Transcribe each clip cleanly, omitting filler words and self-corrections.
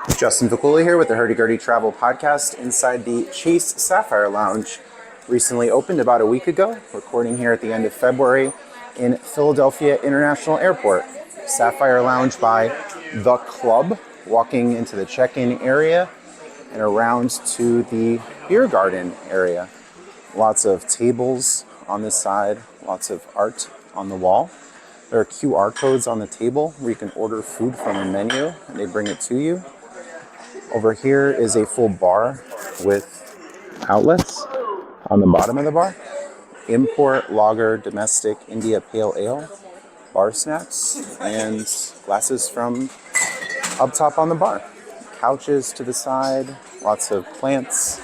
Justin Vacula here with the Hurdy Gurdy Travel Podcast inside the Chase Sapphire Lounge. Recently opened about a week ago, recording here at the end of February in Philadelphia International Airport. Sapphire Lounge by The Club, walking into the check-in area and around to the beer garden area. Lots of tables on this side, lots of art on the wall. There are QR codes on the table where you can order food from a menu and they bring it to you. Over here is a full bar with outlets on the bottom of the bar. Import, lager, domestic, India Pale Ale, bar snacks, and glasses from up top on the bar. Couches to the side, lots of plants,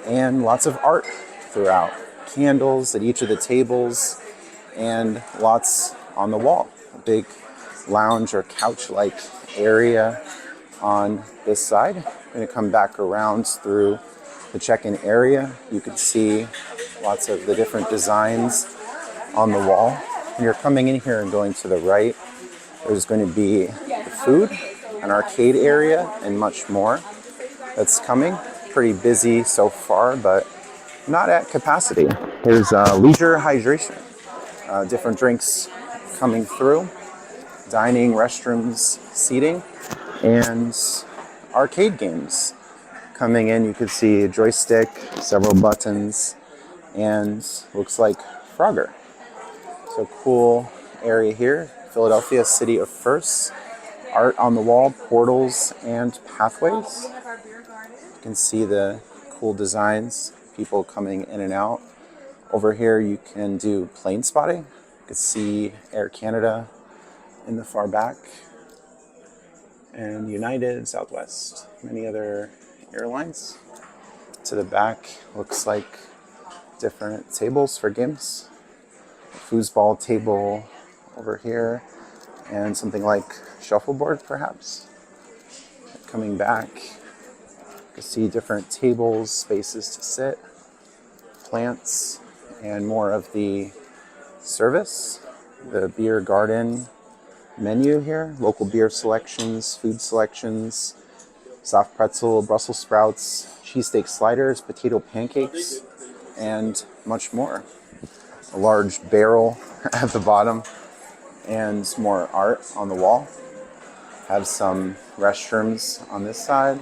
and lots of art throughout. Candles at each of the tables, and lots on the wall. A big lounge or couch-like area on this side. I'm going to come back around through the check-in area. You can see lots of the different designs on the wall. When you're coming in here and going to the right, there's going to be the food, an arcade area, and much more that's coming. Pretty busy so far, but not at capacity. There's leisure hydration, different drinks coming through, dining, restrooms, seating, and arcade games coming in. You can see a joystick, several buttons, and looks like Frogger. So cool area here. Philadelphia, city of firsts. Art on the wall, portals, and pathways. You can see the cool designs, people coming in and out. Over here you can do plane spotting. You can see Air Canada in the far back, and United, Southwest, many other airlines. To the back looks like different tables for games. Foosball table over here, and something like shuffleboard perhaps. Coming back, you can see different tables, spaces to sit, plants, and more of the service. The beer garden menu here, local beer selections, food selections, soft pretzel, Brussels sprouts, cheesesteak sliders, potato pancakes, and much more. A large barrel at the bottom and more art on the wall. Have some restrooms on this side.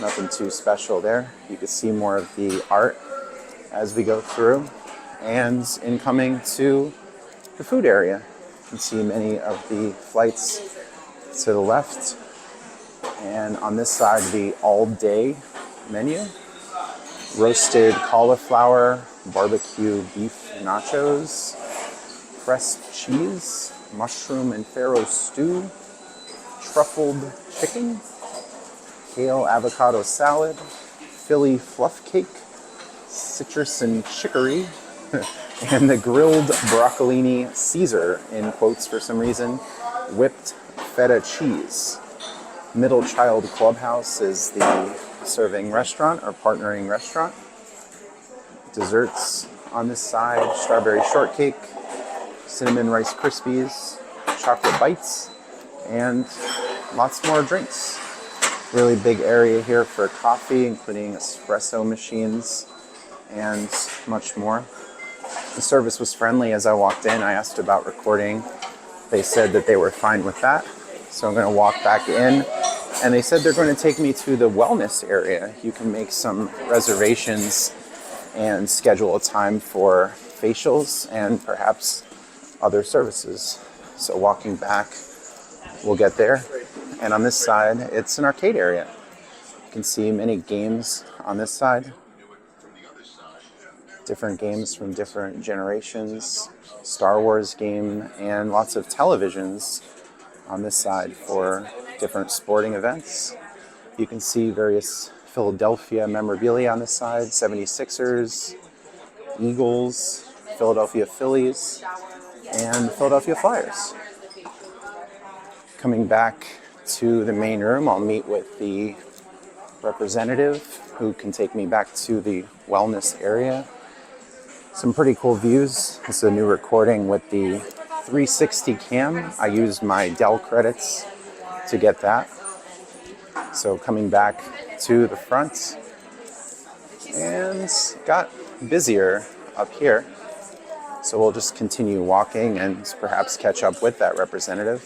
Nothing too special there. You can see more of the art as we go through. And incoming to the food area. You can see many of the flights to the left. And on this side, the all-day menu. Roasted cauliflower, barbecue beef nachos, pressed cheese, mushroom and farro stew, truffled chicken, kale avocado salad, Philly fluff cake, citrus and chicory, and the grilled broccolini Caesar, in quotes for some reason, whipped feta cheese. Middle Child Clubhouse is the serving restaurant or partnering restaurant. Desserts on this side, strawberry shortcake, cinnamon Rice Krispies, chocolate bites, and lots more drinks. Really big area here for coffee, including espresso machines and much more. The service was friendly as I walked in. I asked about recording. They said that they were fine with that. So I'm going to walk back in, and they said they're going to take me to the wellness area. You can make some reservations and schedule a time for facials and perhaps other services. So walking back, we'll get there. And on this side, it's an arcade area. You can see many games on this side. Different games from different generations, Star Wars game, and lots of televisions on this side for different sporting events. You can see various Philadelphia memorabilia on this side, 76ers, Eagles, Philadelphia Phillies, and Philadelphia Flyers. Coming back to the main room, I'll meet with the representative who can take me back to the wellness area. Some pretty cool views. This is a new recording with the 360 cam. I used my Dell credits to get that. So coming back to the front, and got busier up here. So we'll just continue walking and perhaps catch up with that representative.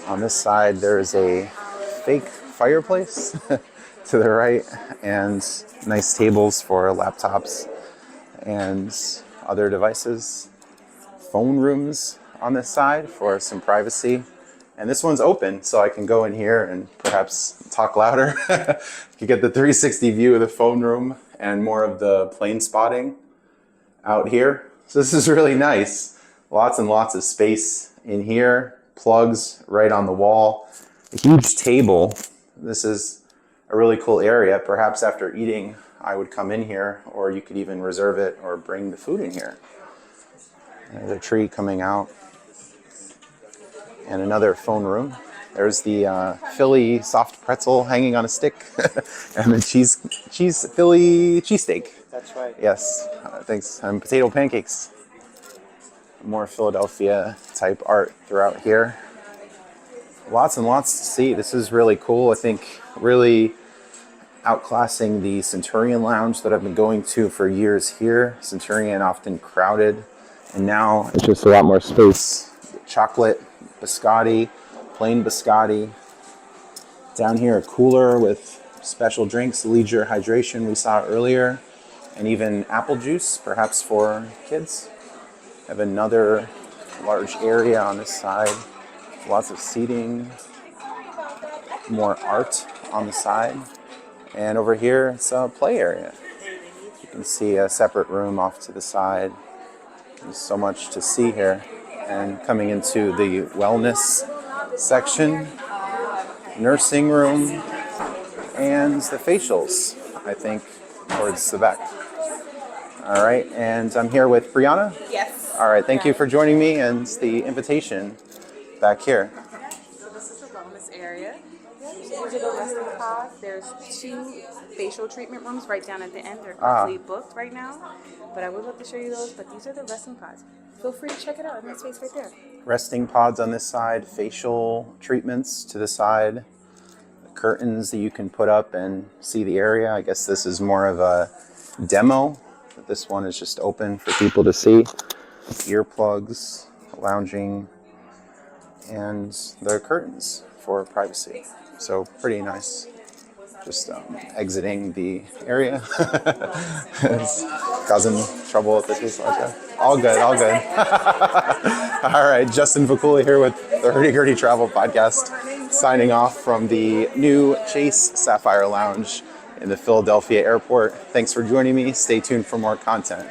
On this side, there's a fake fireplace to the right, and nice tables for laptops and other devices. Phone rooms on this side for some privacy. And this one's open, so I can go in here and perhaps talk louder. You get the 360 view of the phone room and more of the plane spotting out here. So this is really nice. Lots and lots of space in here. Plugs right on the wall. A huge table. This is a really cool area. Perhaps after eating, I would come in here, or you could even reserve it or bring the food in here. There's a tree coming out. And another phone room. There's the Philly soft pretzel hanging on a stick, and the Philly cheesesteak. That's right. Yes, thanks. And potato pancakes. More Philadelphia type art throughout here. Lots and lots to see. This is really cool. I think really outclassing the Centurion Lounge that I've been going to for years here. Centurion often crowded, and now it's just a lot more space. Chocolate biscotti, plain biscotti. Down here, a cooler with special drinks, leisure hydration we saw earlier, and even apple juice, perhaps for kids. Have another large area on this side, lots of seating, more art on the side, and over here it's a play area. You can see a separate room off to the side. There's so much to see here. And coming into the wellness section, nursing room, and the facials, I think, towards the back. All right, and I'm here with Brianna. Yes. All right, thank you for joining me and the invitation back here. So this is the wellness area. These are the resting pods. There's 2 facial treatment rooms right down at the end. They're completely booked right now, but I would love to show you those. But these are the resting pods. Feel free to check it out in that space right there. Resting pods on this side, facial treatments to the side, curtains that you can put up and see the area. I guess this is more of a demo, but this one is just open for people to see. Earplugs, lounging, and the curtains for privacy. So pretty nice. Just exiting the area. Causing trouble at the Chase Sapphire. All good, all good. All right, Justin Vacula here with the Hurdy Gurdy Travel Podcast, signing off from the new Chase Sapphire Lounge in the Philadelphia airport. Thanks for joining me. Stay tuned for more content.